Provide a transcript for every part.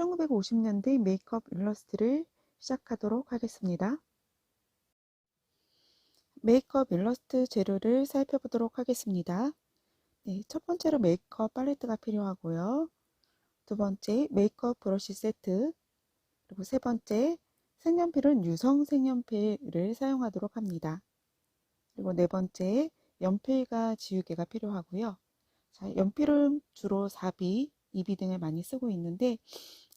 1950년대 메이크업 일러스트를 시작하도록 하겠습니다. 메이크업 일러스트 재료를 살펴보도록 하겠습니다. 네, 첫 번째로 메이크업 팔레트가 필요하고요. 두 번째 메이크업 브러쉬 세트, 그리고 세 번째 색연필은 유성 색연필을 사용하도록 합니다. 그리고 네 번째 연필과 지우개가 필요하고요. 자, 연필은 주로 4B, 2B 등을 많이 쓰고 있는데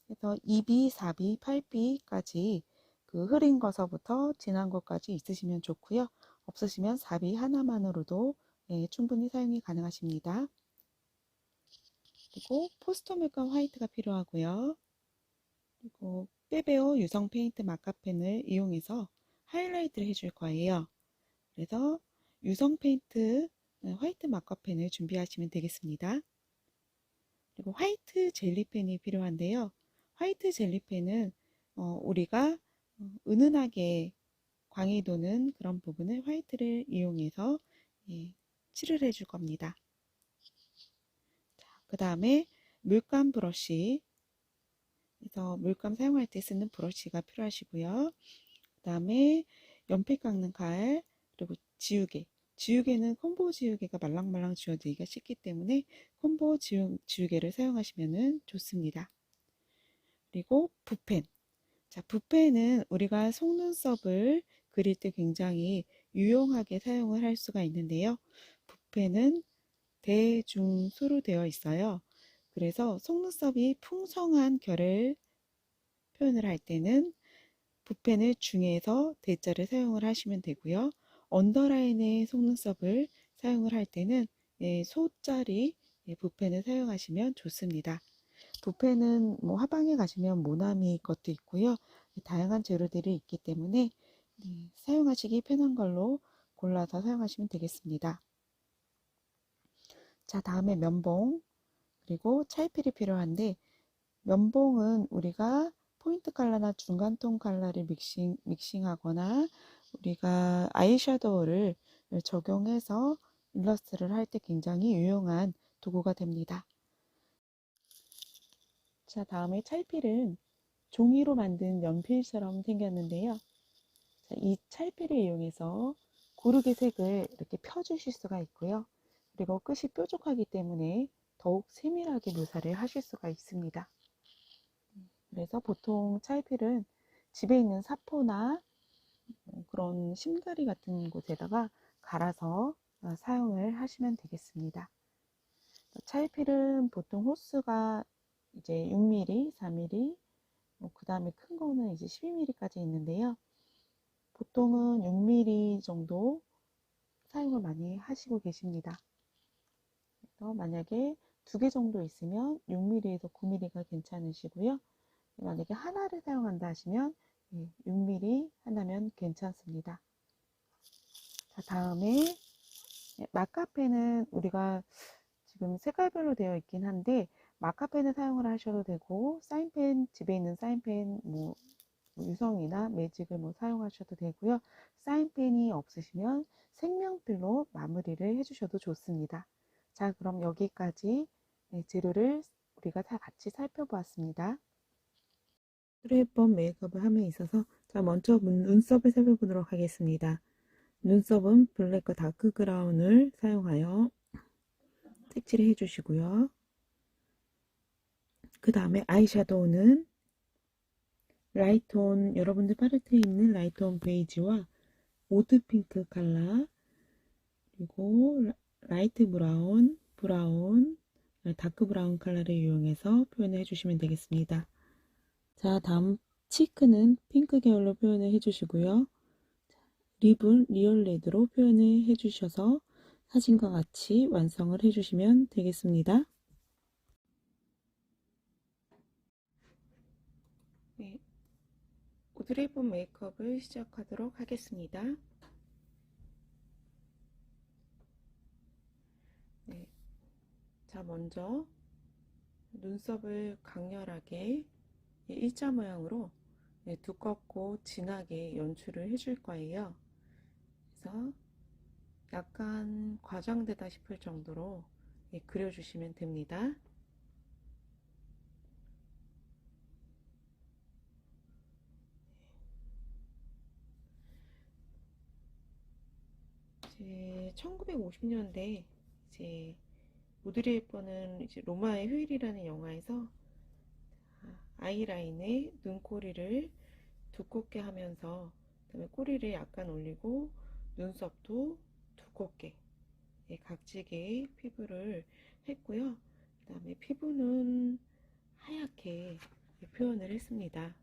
그래서 2B, 4B, 8B까지 그 흐린 거서부터 진한 것까지 있으시면 좋고요. 없으시면 4B 하나만으로도 충분히 사용이 가능하십니다. 그리고 포스터 물감 화이트가 필요하고요. 그리고 빼베오 유성 페인트 마카펜을 이용해서 하이라이트를 해줄 거예요. 그래서 유성 페인트 화이트 마카펜을 준비하시면 되겠습니다. 그리고 화이트 젤리펜이 필요한데요. 화이트 젤리펜은 우리가 은은하게 광이 도는 그런 부분을 화이트를 이용해서 칠을 해줄 겁니다. 그 다음에 물감 브러쉬, 그래서 물감 사용할 때 쓰는 브러쉬가 필요하시고요. 그 다음에 연필 깎는 칼, 그리고 지우개. 지우개는 콤보 지우개가 말랑말랑 지워지기가 쉽기 때문에 콤보 지우개를 사용하시면 좋습니다. 그리고 붓펜. 자, 붓펜은 우리가 속눈썹을 그릴 때 굉장히 유용하게 사용을 할 수가 있는데요. 붓펜은 대중수로 되어 있어요. 그래서 속눈썹이 풍성한 결을 표현을 할 때는 붓펜을 중에서 대자를 사용을 하시면 되고요. 언더라인의 속눈썹을 사용을 할 때는 소자리 붓펜을 사용하시면 좋습니다. 붓펜은 뭐 화방에 가시면 모나미 것도 있고요. 다양한 재료들이 있기 때문에 사용하시기 편한 걸로 골라서 사용하시면 되겠습니다. 자, 다음에 면봉, 그리고 찰필이 필요한데 면봉은 우리가 포인트 컬러나 중간톤 컬러를 믹싱하거나 우리가 아이섀도우를 적용해서 일러스트를 할 때 굉장히 유용한 도구가 됩니다. 자, 다음에 찰필은 종이로 만든 연필처럼 생겼는데요. 자, 이 찰필을 이용해서 고르게 색을 이렇게 펴주실 수가 있고요. 그리고 끝이 뾰족하기 때문에 더욱 세밀하게 묘사를 하실 수가 있습니다. 그래서 보통 찰필은 집에 있는 사포나 그런 심가리 같은 곳에다가 갈아서 사용을 하시면 되겠습니다. 찰필은 보통 호수가 이제 6mm, 4mm, 그 다음에 큰 거는 이제 12mm까지 있는데요. 보통은 6mm 정도 사용을 많이 하시고 계십니다. 그래서 만약에 2개 정도 있으면 6mm에서 9mm가 괜찮으시고요. 만약에 하나를 사용한다 하시면 6mm 하나면 괜찮습니다. 자, 다음에 마카펜은 우리가 지금 색깔별로 되어 있긴 한데 마카펜을 사용을 하셔도 되고 사인펜, 집에 있는 사인펜 뭐 유성이나 매직을 뭐 사용하셔도 되고요. 사인펜이 없으시면 색명필로 마무리를 해주셔도 좋습니다. 자, 그럼 여기까지 재료를 우리가 다 같이 살펴보았습니다. 트레이번 메이크업을 함에 있어서 자, 먼저 눈썹을 살펴보도록 하겠습니다. 눈썹은 블랙과 다크 그라운을 사용하여 색칠을 해주시고요. 그 다음에 아이섀도우는 라이트온, 여러분들 팔레트에 있는 라이트온 베이지와 오드 핑크 컬러, 그리고 라이트 브라운, 다크 브라운 컬러를 이용해서 표현을 해주시면 되겠습니다. 자, 다음 치크는 핑크 계열로 표현을 해주시고요. 립은 리얼 레드로 표현을 해주셔서 사진과 같이 완성을 해주시면 되겠습니다. 네, 오드레이본 메이크업을 시작하도록 하겠습니다. 네, 자, 먼저 눈썹을 강렬하게 일자 모양으로 두껍고 진하게 연출을 해줄 거예요. 그래서 약간 과장되다 싶을 정도로 그려주시면 됩니다. 1950년대 이제 오드리 헵번은 이제 로마의 휴일이라는 영화에서 아이라인에 눈꼬리를 두껍게 하면서 그다음에 꼬리를 약간 올리고 눈썹도 두껍게 각지게 피부를 했고요. 그 다음에 피부는 하얗게 표현을 했습니다.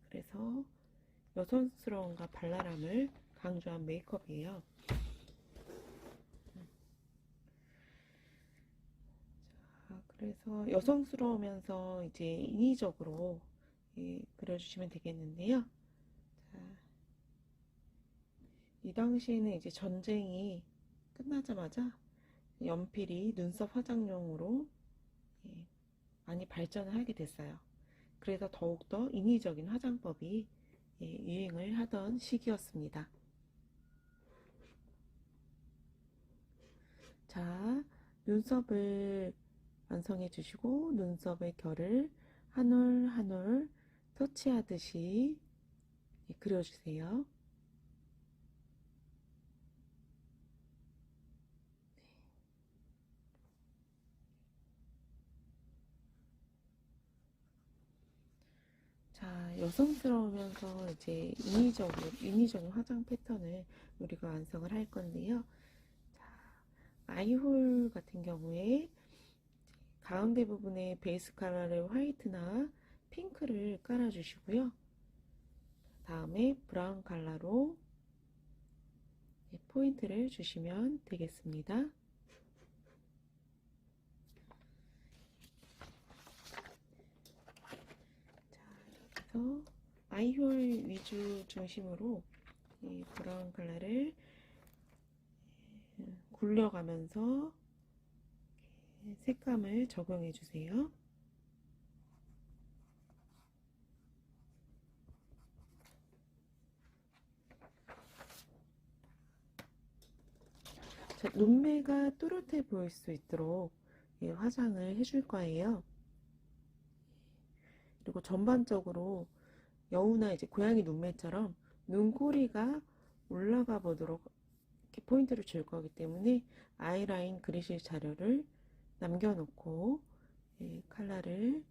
그래서 여성스러움과 발랄함을 강조한 메이크업이에요. 그래서 여성스러우면서 이제 인위적으로 그려주시면 되겠는데요. 자, 이 당시에는 이제 전쟁이 끝나자마자 연필이 눈썹 화장용으로 많이 발전을 하게 됐어요. 그래서 더욱더 인위적인 화장법이 유행을 하던 시기였습니다. 자, 눈썹을 완성해 주시고 눈썹의 결을 한 올 한 올 터치하듯이 그려주세요. 자, 여성스러우면서 이제 인위적인 화장 패턴을 우리가 완성을 할 건데요. 자, 아이홀 같은 경우에 가운데 부분에 베이스 컬러를 화이트나 핑크를 깔아주시고요. 다음에 브라운 컬러로 포인트를 주시면 되겠습니다. 자, 이렇게 해서 아이홀 위주 중심으로 브라운 컬러를 굴려가면서 색감을 적용해 주세요. 자, 눈매가 또렷해 보일 수 있도록 화장을 해줄 거예요. 그리고 전반적으로 여우나 이제 고양이 눈매처럼 눈꼬리가 올라가 보도록 이렇게 포인트를 줄 거기 때문에 아이라인 그리실 자료를 남겨놓고 컬러를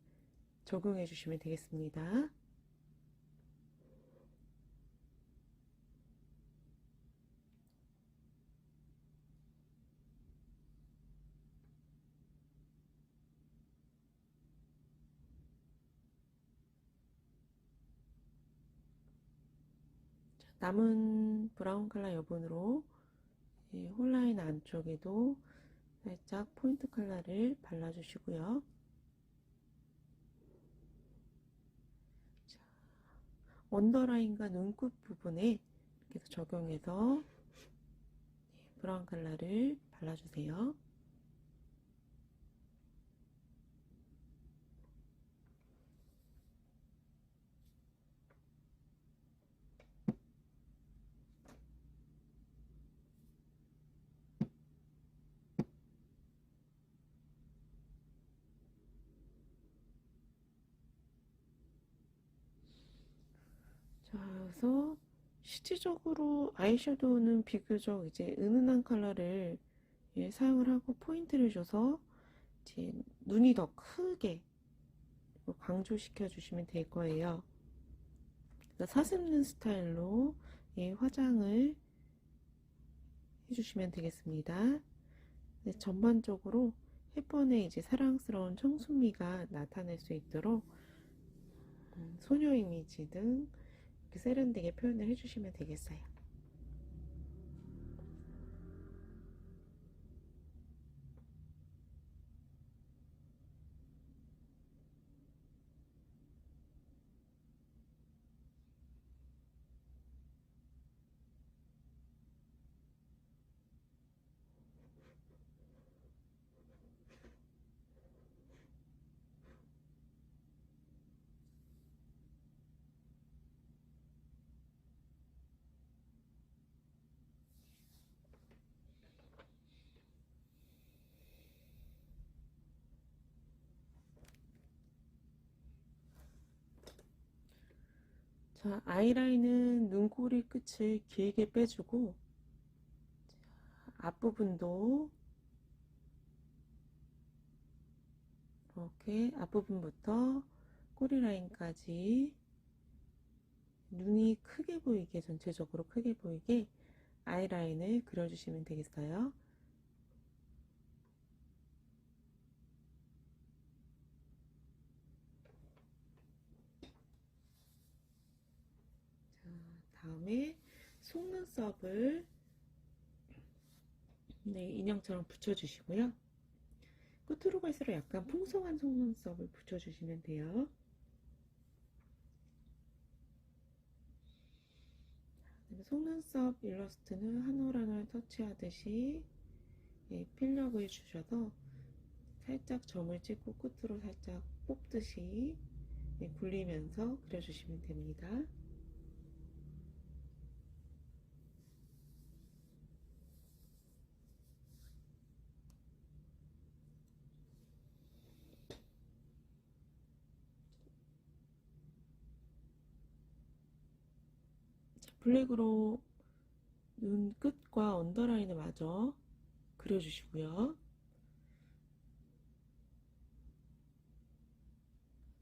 적용해 주시면 되겠습니다. 남은 브라운 컬러 여분으로 홀라인 안쪽에도 살짝 포인트 컬러를 발라주시고요. 자, 언더라인과 눈끝 부분에 이렇게 적용해서 브라운 컬러를 발라주세요. 자, 그래서 실질적으로 아이섀도우는 비교적 이제 은은한 컬러를 사용을 하고 포인트를 줘서 이제 눈이 더 크게 강조시켜 주시면 될 거예요. 사슴눈 스타일로 화장을 해주시면 되겠습니다. 전반적으로 햇번에 이제 사랑스러운 청순미가 나타날 수 있도록 소녀 이미지 등 이렇게 세련되게 표현을 해주시면 되겠어요. 자, 아이라인은 눈꼬리 끝을 길게 빼주고 앞부분도 이렇게 앞부분부터 꼬리 라인까지 눈이 크게 보이게, 전체적으로 크게 보이게 아이라인을 그려주시면 되겠어요. 자, 다음에 속눈썹을 인형처럼 붙여주시고요. 끝으로 갈수록 약간 풍성한 속눈썹을 붙여주시면 돼요. 속눈썹 일러스트는 한 올 한 올 터치하듯이 필력을 주셔서 살짝 점을 찍고 끝으로 살짝 뽑듯이 굴리면서 그려주시면 됩니다. 블랙으로 눈 끝과 언더라인을 마저 그려주시고요.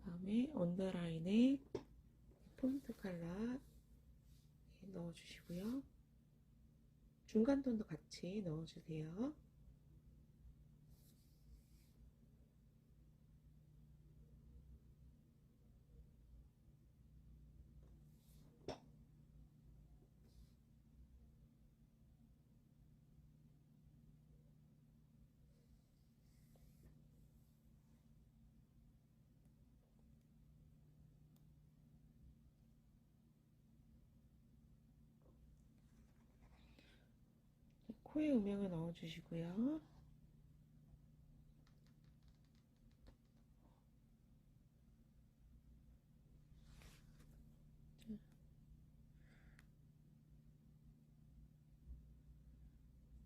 다음에 언더라인에 폰트 컬러 넣어주시고요. 중간 톤도 같이 넣어주세요. 코에 음영을 넣어주시고요.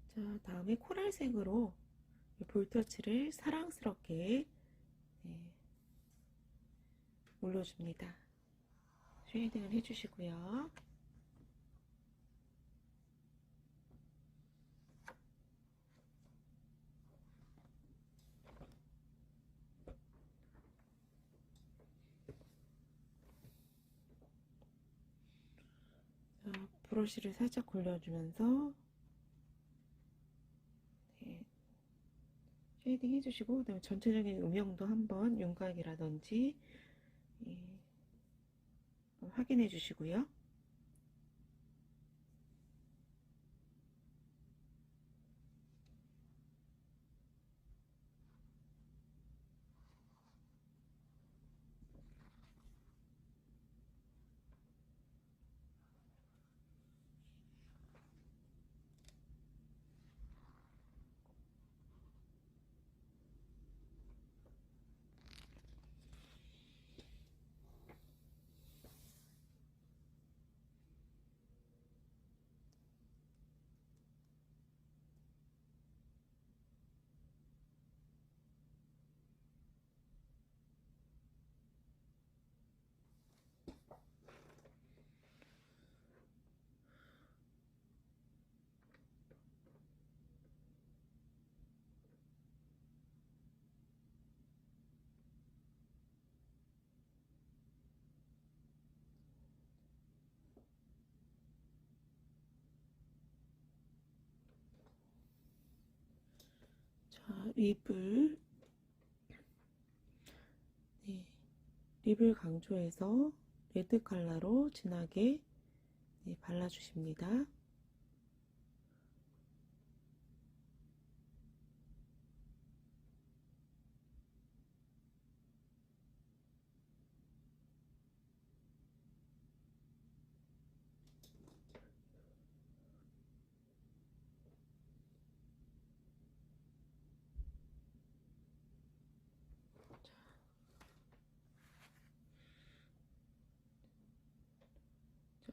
자, 다음에 코랄색으로 볼터치를 사랑스럽게 올려줍니다. 쉐이딩을 해주시고요. 자, 브러쉬를 살짝 굴려주면서 쉐이딩 해주시고, 그다음에 전체적인 음영도 한번 윤곽이라든지 확인해 주시고요. 자, 립을 강조해서 레드 컬러로 진하게 발라주십니다.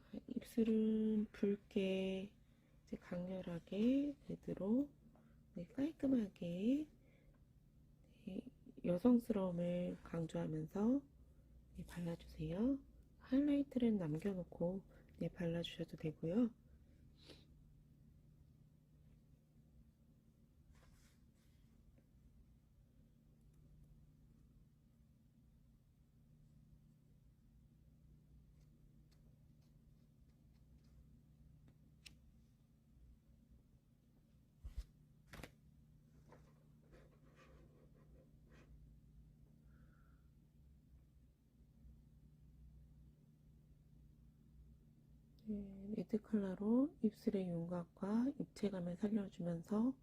자, 입술은 붉게 강렬하게 레드로 깔끔하게 여성스러움을 강조하면서 발라주세요. 하이라이트를 남겨놓고 발라주셔도 되고요. 레드 컬러로 입술의 윤곽과 입체감을 살려주면서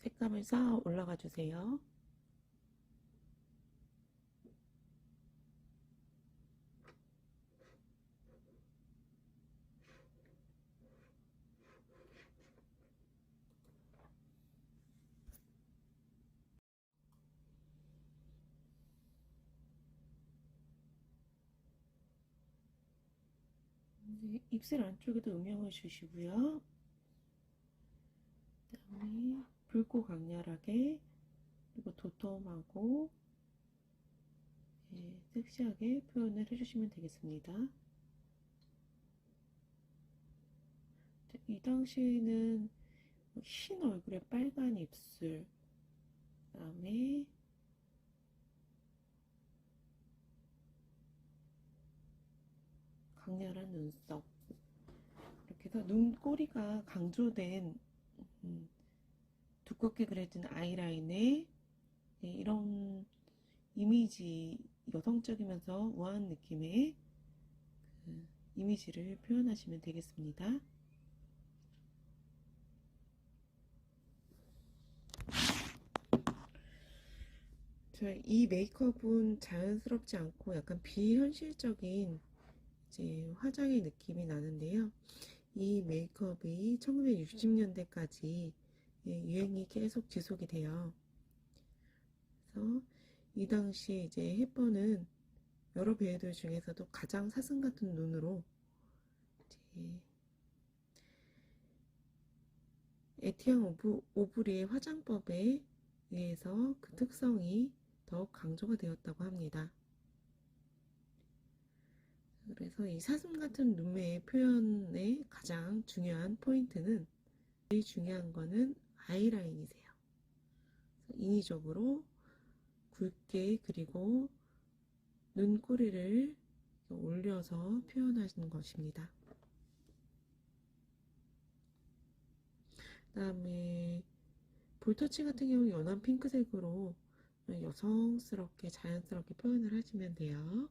색감을 쌓아 올라가 주세요. 입술 안쪽에도 음영을 주시고요. 그다음에 붉고 강렬하게 그리고 도톰하고 섹시하게 표현을 해주시면 되겠습니다. 이 당시에는 흰 얼굴에 빨간 입술, 그다음에 강렬한 눈썹, 이렇게 해서 눈꼬리가 강조된 두껍게 그려진 아이라인에 이런 이미지, 여성적이면서 우아한 느낌의 그 이미지를 표현하시면 되겠습니다. 이 메이크업은 자연스럽지 않고 약간 비현실적인 이제 화장의 느낌이 나는데요. 이 메이크업이 1960년대까지 유행이 계속 지속이 돼요. 그래서 이 당시에 이제 햇번은 여러 배우들 중에서도 가장 사슴 같은 눈으로 이제 에티앙 오브리의 화장법에 의해서 그 특성이 더욱 강조가 되었다고 합니다. 그래서 이 사슴 같은 눈매의 표현의 가장 중요한 포인트는, 제일 중요한 거는 아이라인이세요. 인위적으로 굵게 그리고 눈꼬리를 올려서 표현하시는 것입니다. 그 다음에 볼터치 같은 경우 연한 핑크색으로 여성스럽게 자연스럽게 표현을 하시면 돼요.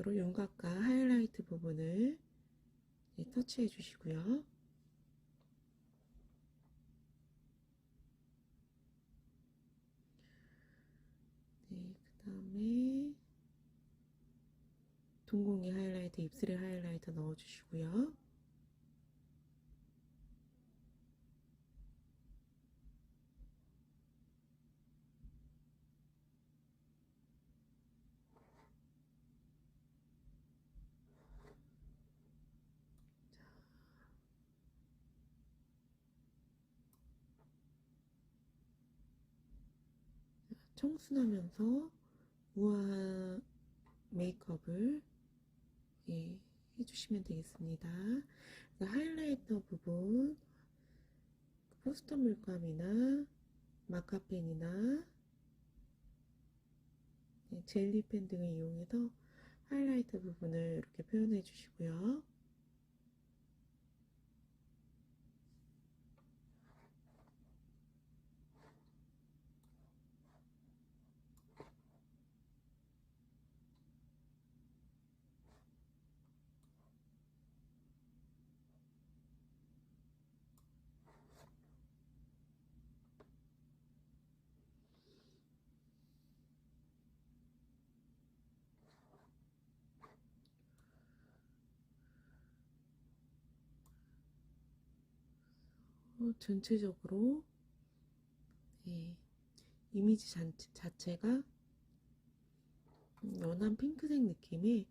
브러셔로 윤곽과 하이라이트 부분을 터치해 주시고요. 네, 그 다음에 동공이 하이라이트, 입술에 하이라이터 넣어주시고요. 청순하면서 우아한 메이크업을 해주시면 되겠습니다. 하이라이터 부분, 포스터 물감이나 마카펜이나 젤리펜 등을 이용해서 하이라이터 부분을 이렇게 표현해 주시고요. 전체적으로 이미지 자체가 연한 핑크색 느낌의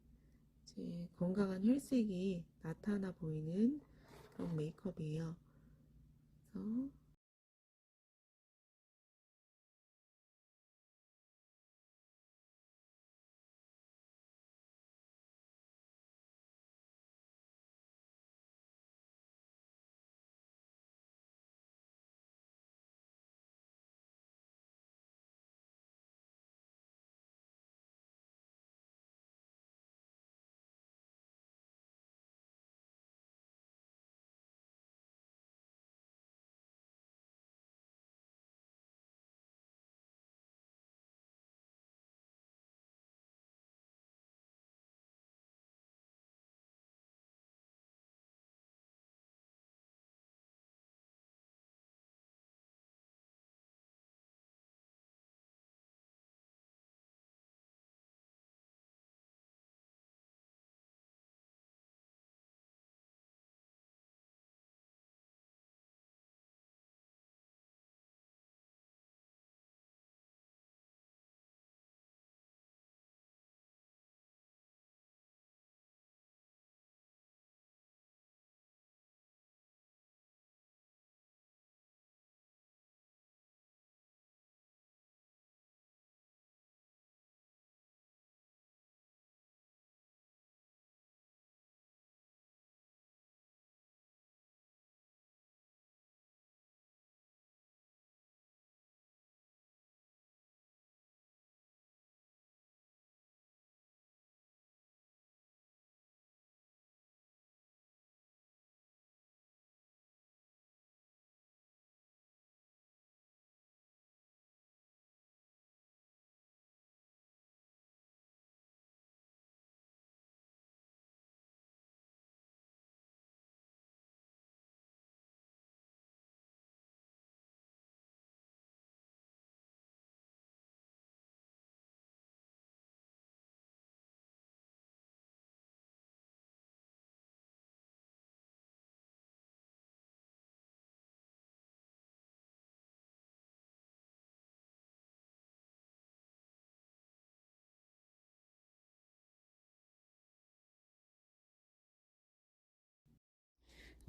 이제 건강한 혈색이 나타나 보이는 그런 메이크업이에요. 그래서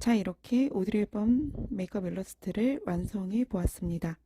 자, 이렇게 오드리 헵번 메이크업 일러스트를 완성해 보았습니다.